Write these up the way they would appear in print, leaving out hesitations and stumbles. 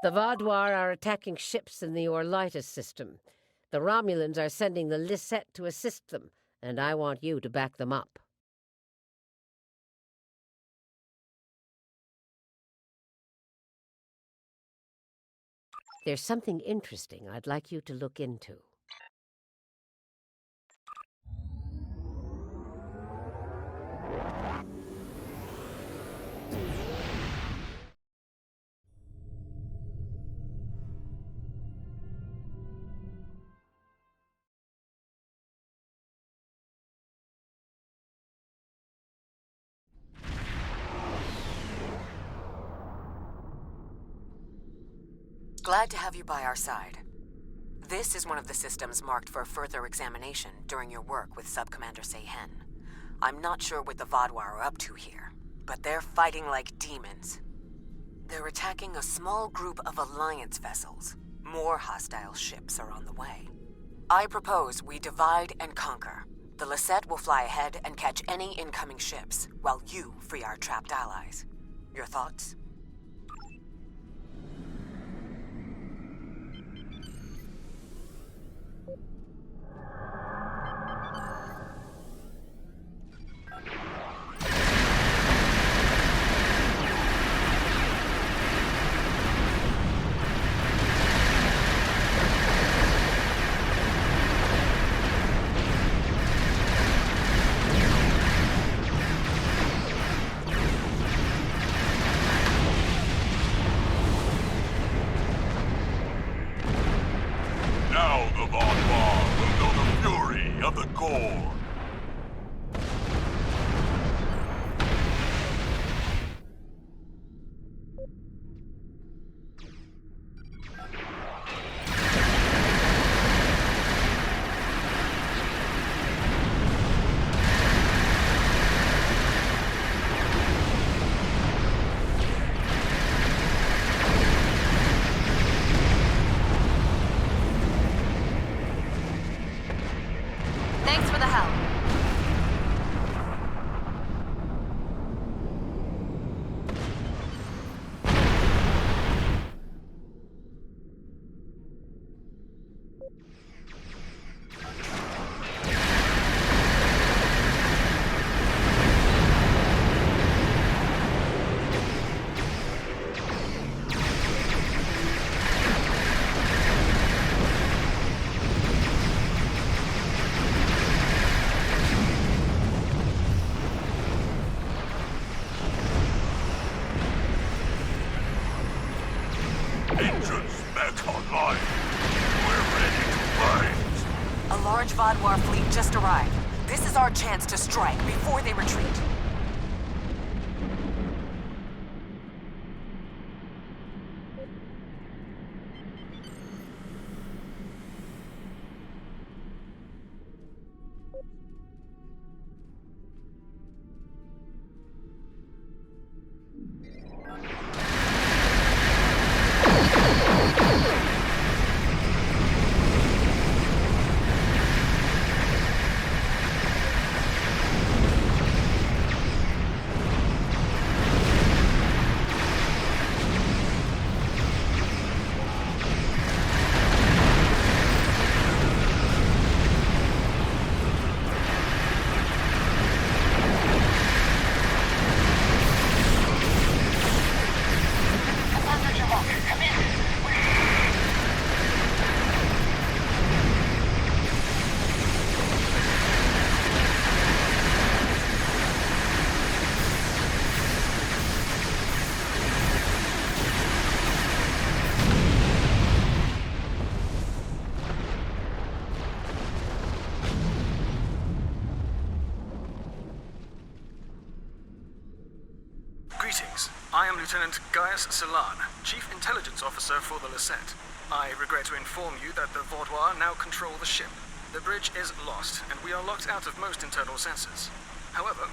The Vaudois are attacking ships in the Orlitis system. The Romulans are sending the Lisette to assist them, and I want you to back them up. There's something interesting I'd like you to look into. Glad to have you by our side. This is one of the systems marked for further examination during your work with Sub-Commander Saeihr. I'm not sure what the Vaudois are up to here, but they're fighting like demons. They're attacking a small group of Alliance vessels. More hostile ships are on the way. I propose we divide and conquer. The Lisette will fly ahead and catch any incoming ships, while you free our trapped allies. Your thoughts? Vaudois fleet just arrived. This is our chance to strike before they retreat. I am Lieutenant Gaius Saeihr, Chief Intelligence Officer for the Lisette. I regret to inform you that the Vaudois now control the ship. The bridge is lost, and we are locked out of most internal sensors. However,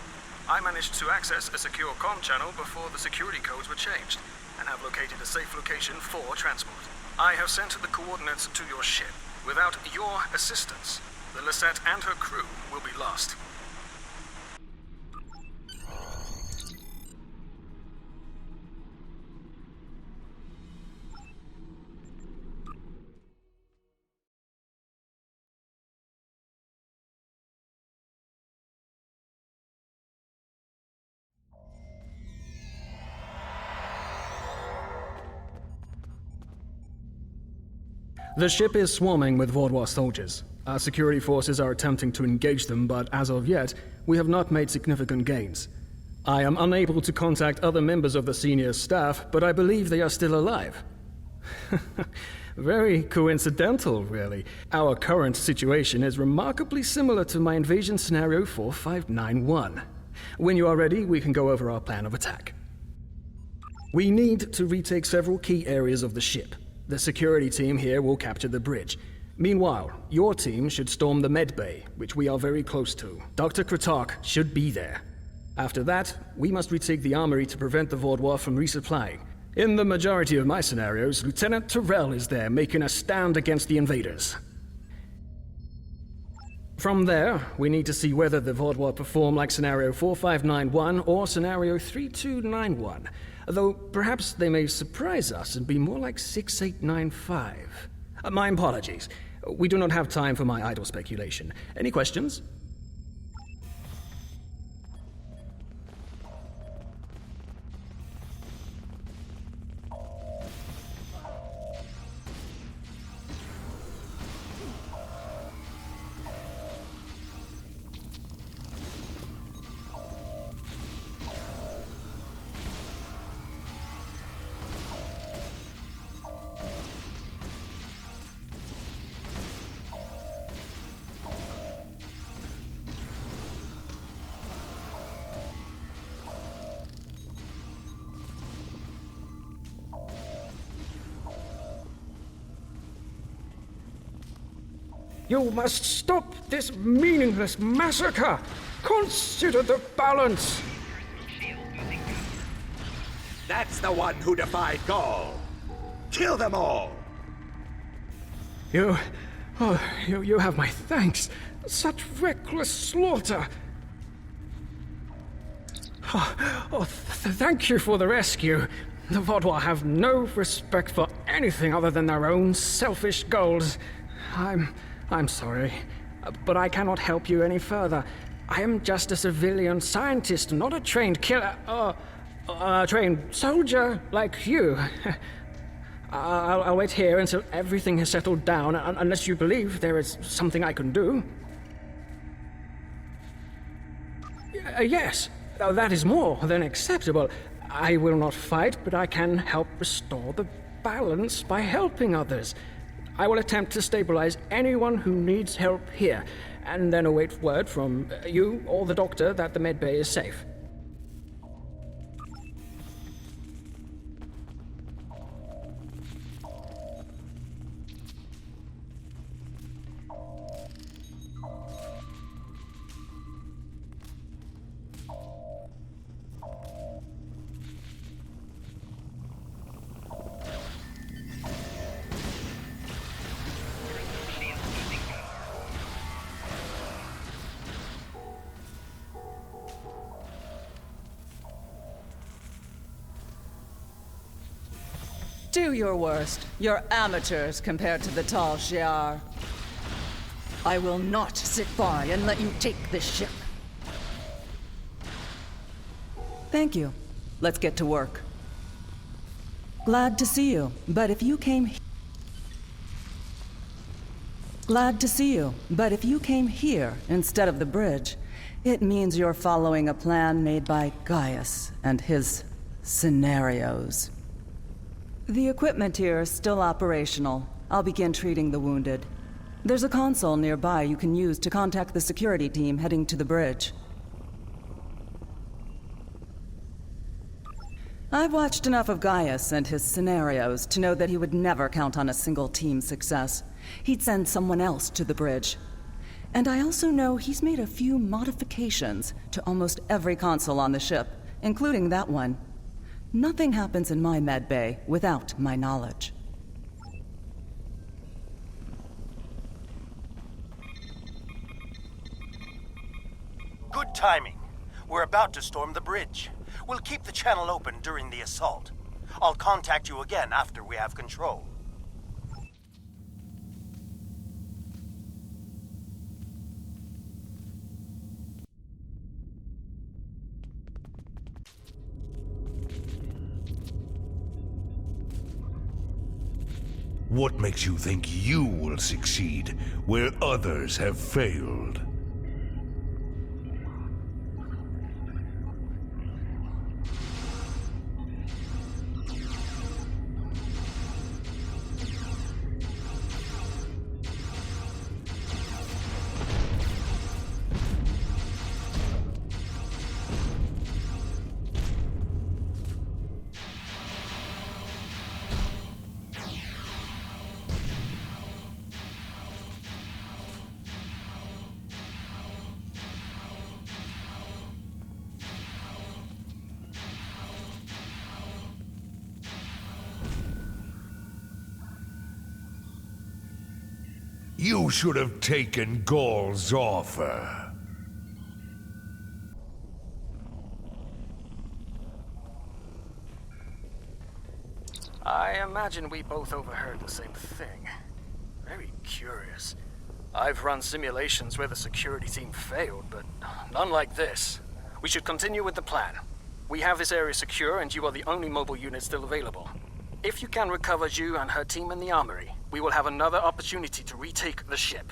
I managed to access a secure comm channel before the security codes were changed, and have located a safe location for transport. I have sent the coordinates to your ship. Without your assistance, the Lisette and her crew will be lost. The ship is swarming with Vaudouar soldiers. Our security forces are attempting to engage them, but as of yet, we have not made significant gains. I am unable to contact other members of the senior staff, but I believe they are still alive. Very coincidental, really. Our current situation is remarkably similar to my invasion scenario 4591. When you are ready, we can go over our plan of attack. We need to retake several key areas of the ship. The security team here will capture the bridge. Meanwhile, your team should storm the med bay, which we are very close to. Dr. Cryptic should be there. After that, we must retake the armory to prevent the Vaudouar from resupplying. In the majority of my scenarios, Lieutenant Terrell is there making a stand against the invaders. From there, we need to see whether the Vaudouar perform like scenario 4591 or scenario 3291. Though perhaps they may surprise us and be more like 6895. My apologies. We do not have time for my idle speculation. Any questions? You must stop this meaningless massacre! Consider the balance! That's the one who defied Gaul! Kill them all! You have my thanks. Such reckless slaughter! Thank you for the rescue. The Vaudouar have no respect for anything other than their own selfish goals. I'm sorry, but I cannot help you any further. I am just a civilian scientist, not a trained killer, a trained soldier like you. I'll wait here until everything has settled down, unless you believe there is something I can do. Yes, that is more than acceptable. I will not fight, but I can help restore the balance by helping others. I will attempt to stabilize anyone who needs help here, and then await word from you or the doctor that the medbay is safe. Do your worst. You're amateurs compared to the tall Saeihr. I will not sit by and let you take this ship. Thank you. Let's get to work. Glad to see you, but if you came here instead of the bridge, it means you're following a plan made by Gaius and his scenarios. The equipment here is still operational. I'll begin treating the wounded. There's a console nearby you can use to contact the security team heading to the bridge. I've watched enough of Gaius and his scenarios to know that he would never count on a single team's success. He'd send someone else to the bridge. And I also know he's made a few modifications to almost every console on the ship, including that one. Nothing happens in my medbay without my knowledge. Good timing. We're about to storm the bridge. We'll keep the channel open during the assault. I'll contact you again after we have control. What makes you think you will succeed where others have failed? You should have taken Gaul's offer. I imagine we both overheard the same thing. Very curious. I've run simulations where the security team failed, but none like this. We should continue with the plan. We have this area secure, and you are the only mobile unit still available. If you can recover Zhu and her team in the armory, we will have another opportunity to retake the ship.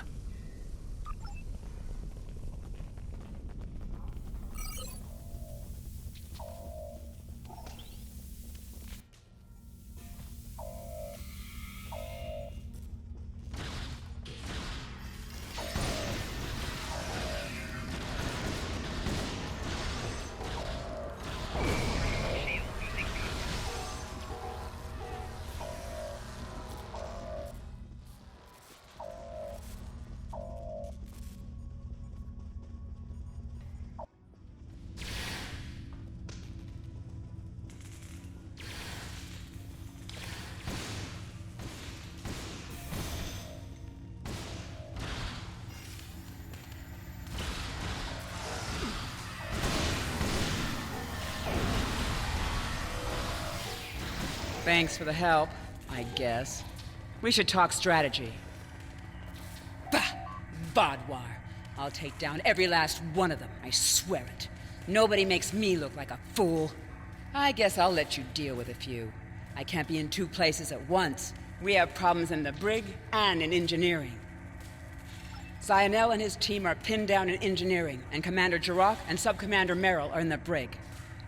Thanks for the help, I guess. We should talk strategy. Bah! Vodwar. I'll take down every last one of them, I swear it. Nobody makes me look like a fool. I guess I'll let you deal with a few. I can't be in two places at once. We have problems in the brig and in engineering. Saeihr and his team are pinned down in engineering, and Commander Jirok and Sub-Commander Merrill are in the brig.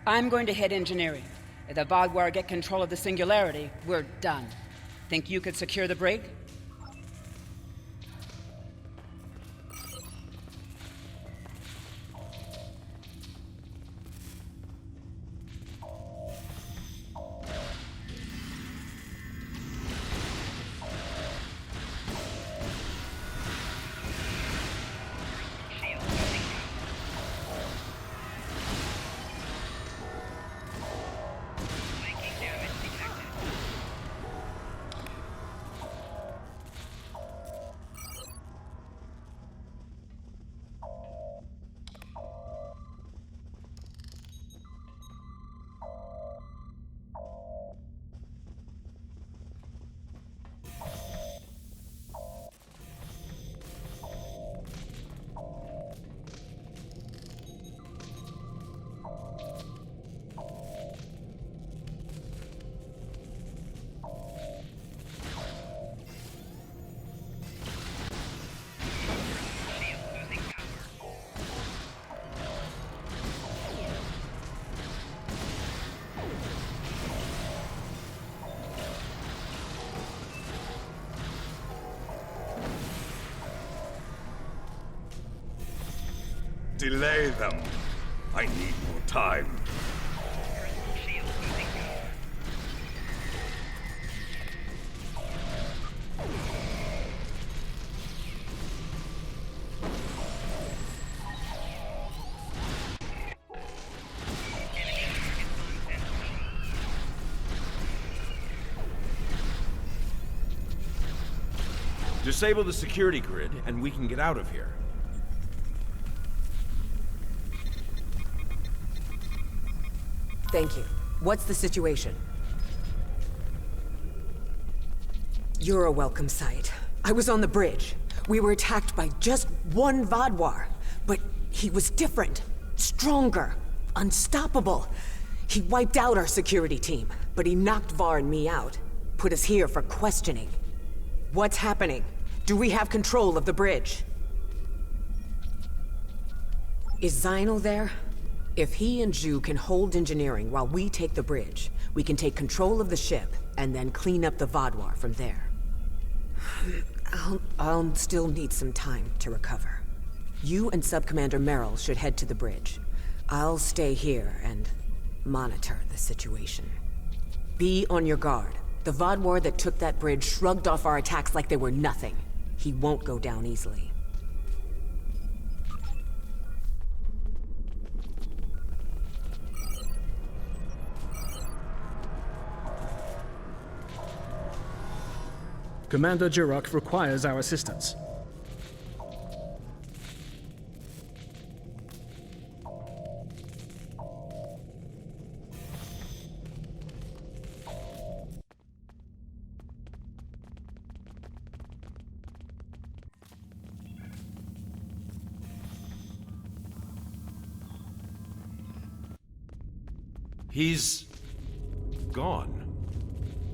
I'm going to head engineering. If the Vodwar get control of the Singularity, we're done. Think you could secure the brig? Delay them. I need more time. Disable the security grid, and we can get out of here. Thank you. What's the situation? You're a welcome sight. I was on the bridge. We were attacked by just one Vodwar, but he was different, stronger, unstoppable. He wiped out our security team, but he knocked Var and me out. Put us here for questioning. What's happening? Do we have control of the bridge? Is Zainul there? If he and Zhu can hold engineering while we take the bridge, we can take control of the ship and then clean up the Vaadwaur from there. I'll still need some time to recover. You and Sub-Commander Merrill should head to the bridge. I'll stay here and monitor the situation. Be on your guard. The Vaadwaur that took that bridge shrugged off our attacks like they were nothing. He won't go down easily. Commander Jirok requires our assistance. He's gone.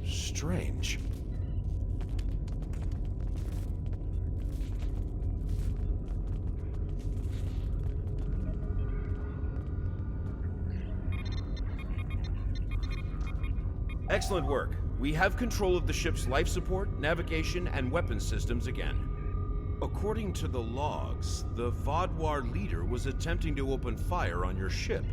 Strange. Excellent work. We have control of the ship's life support, navigation, and weapons systems again. According to the logs, the Vaadwaur leader was attempting to open fire on your ship.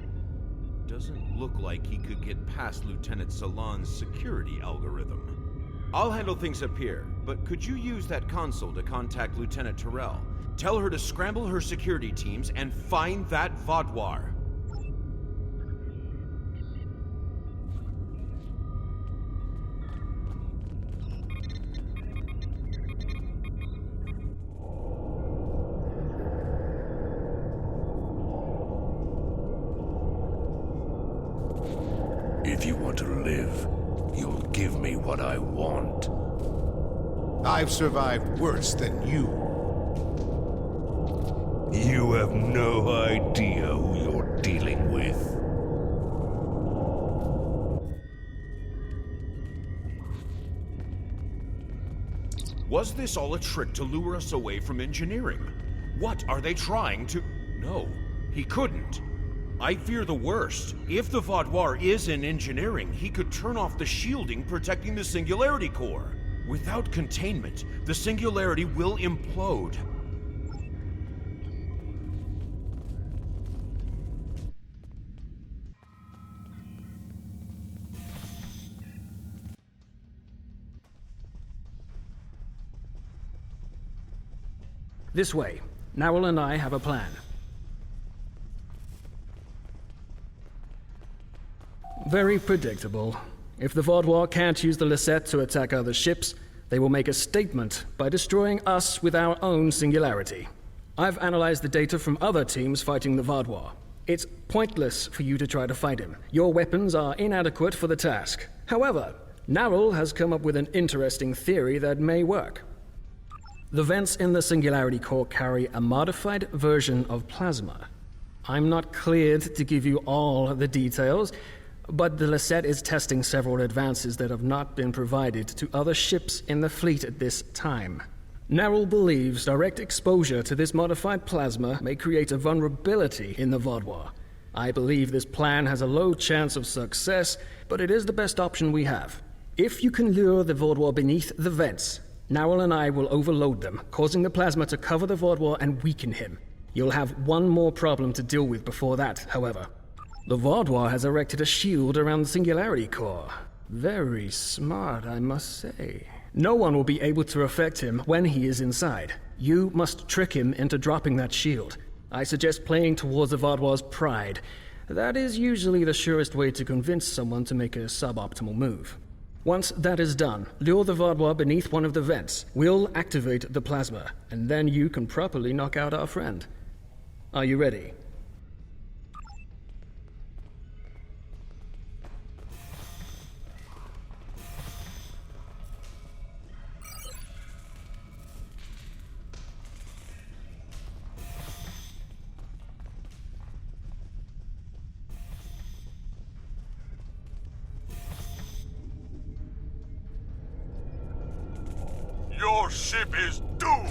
Doesn't look like he could get past Lieutenant Salon's security algorithm. I'll handle things up here, but could you use that console to contact Lieutenant Terrell? Tell her to scramble her security teams and find that Vaadwaur. If you want to live, you'll give me what I want. I've survived worse than you. You have no idea who you're dealing with. Was this all a trick to lure us away from engineering? What are they trying to... No, he couldn't. I fear the worst. If the Vaadwaur is in engineering, he could turn off the shielding protecting the Singularity Core. Without containment, the Singularity will implode. This way. Narwhal and I have a plan. Very predictable. If the Vaadwaur can't use the Lisette to attack other ships, they will make a statement by destroying us with our own singularity. I've analyzed the data from other teams fighting the Vaadwaur. It's pointless for you to try to fight him. Your weapons are inadequate for the task. However, Narwhal has come up with an interesting theory that may work. The vents in the Singularity Core carry a modified version of plasma. I'm not cleared to give you all the details, but the Lisette is testing several advances that have not been provided to other ships in the fleet at this time. Narwhal believes direct exposure to this modified plasma may create a vulnerability in the Vaadwaur. I believe this plan has a low chance of success, but it is the best option we have. If you can lure the Vaadwaur beneath the vents, Narwhal and I will overload them, causing the plasma to cover the Vaadwaur and weaken him. You'll have one more problem to deal with before that, however. The Vaadwaur has erected a shield around the Singularity Core. Very smart, I must say. No one will be able to affect him when he is inside. You must trick him into dropping that shield. I suggest playing towards the Vaadwaur's pride. That is usually the surest way to convince someone to make a suboptimal move. Once that is done, lure the Vaadwaur beneath one of the vents. We'll activate the plasma, and then you can properly knock out our friend. Are you ready? Your ship is doomed!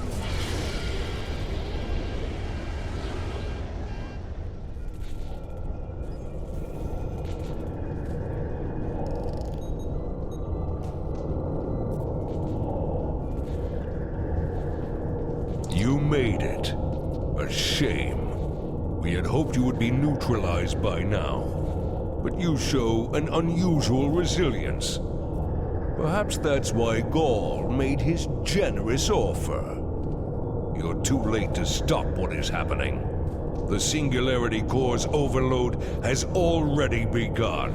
You made it. A shame. We had hoped you would be neutralized by now. But you show an unusual resilience. Perhaps that's why Gaul made his generous offer. You're too late to stop what is happening. The Singularity Core's overload has already begun.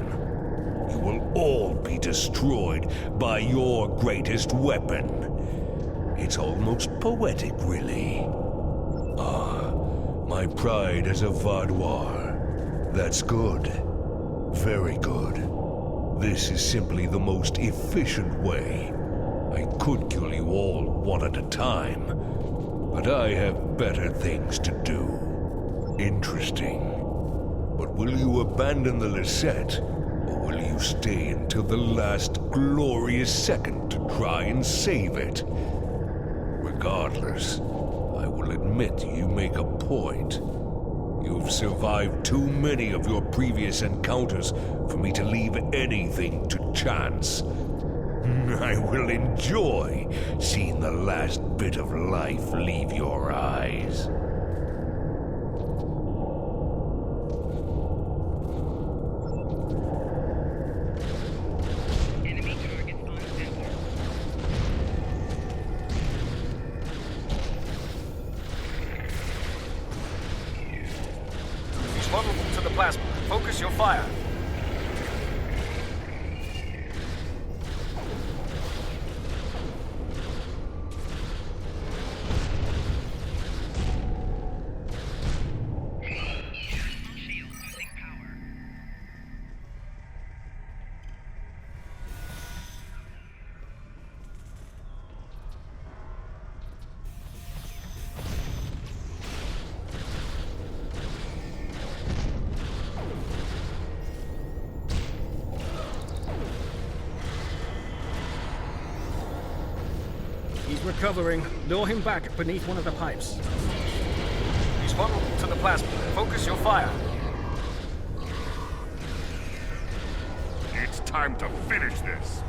You will all be destroyed by your greatest weapon. It's almost poetic, really. Ah, my pride as a Vaadwaur. That's good. Very good. This is simply the most efficient way. I could kill you all one at a time, but I have better things to do. Interesting. But will you abandon the Lisette, or will you stay until the last glorious second to try and save it? Regardless, I will admit you make a point. You've survived too many of your previous encounters for me to leave anything to chance. I will enjoy seeing the last bit of life leave your eyes. Vulnerable to the plasma. Focus your fire. He's recovering. Lure him back beneath one of the pipes. He's vulnerable to the plasma. Focus your fire. It's time to finish this.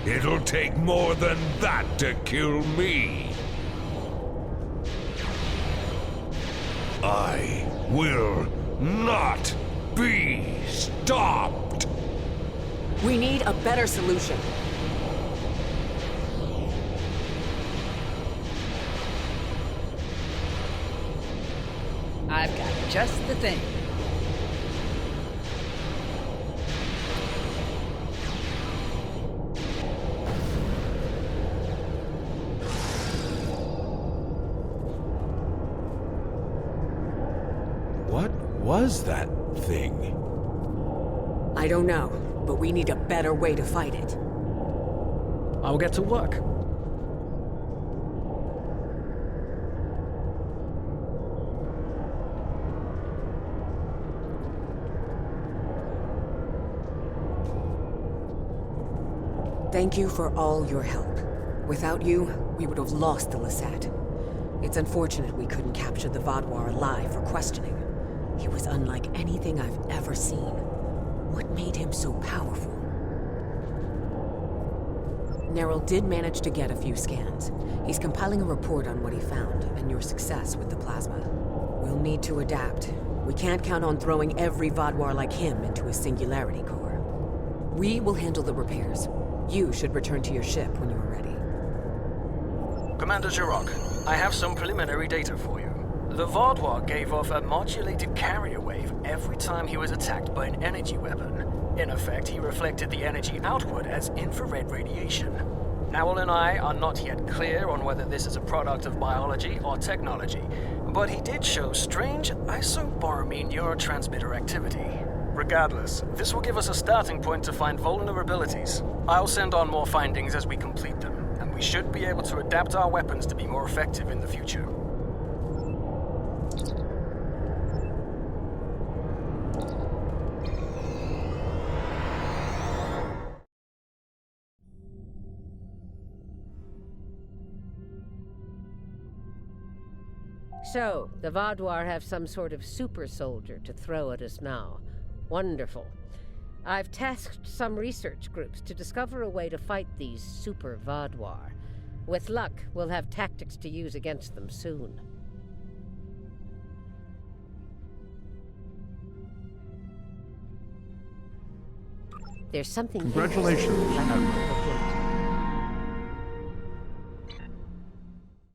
It'll take more than that to kill me. I will not be stopped! We need a better solution. I've got just the thing. What was that thing? I don't know, but we need a better way to fight it. I'll get to work. Thank you for all your help. Without you, we would have lost the Lisette. It's unfortunate we couldn't capture the Vaadwaur alive for questioning. He was unlike anything I've ever seen. What made him so powerful? Neril did manage to get a few scans. He's compiling a report on what he found and your success with the plasma. We'll need to adapt. We can't count on throwing every Vaadwaur like him into a Singularity Core. We will handle the repairs. You should return to your ship when you are ready. Commander Jirok, I have some preliminary data for you. The Vaadwaur gave off a modulated carrier wave every time he was attacked by an energy weapon. In effect, he reflected the energy outward as infrared radiation. Nowell and I are not yet clear on whether this is a product of biology or technology, but he did show strange isoboromine neurotransmitter activity. Regardless, this will give us a starting point to find vulnerabilities. I'll send on more findings as we complete them, and we should be able to adapt our weapons to be more effective in the future. So, the Vaadwaur have some sort of super soldier to throw at us now. Wonderful. I've tasked some research groups to discover a way to fight these super Vaadwaur. With luck, we'll have tactics to use against them soon. There's something... Congratulations, Admiral.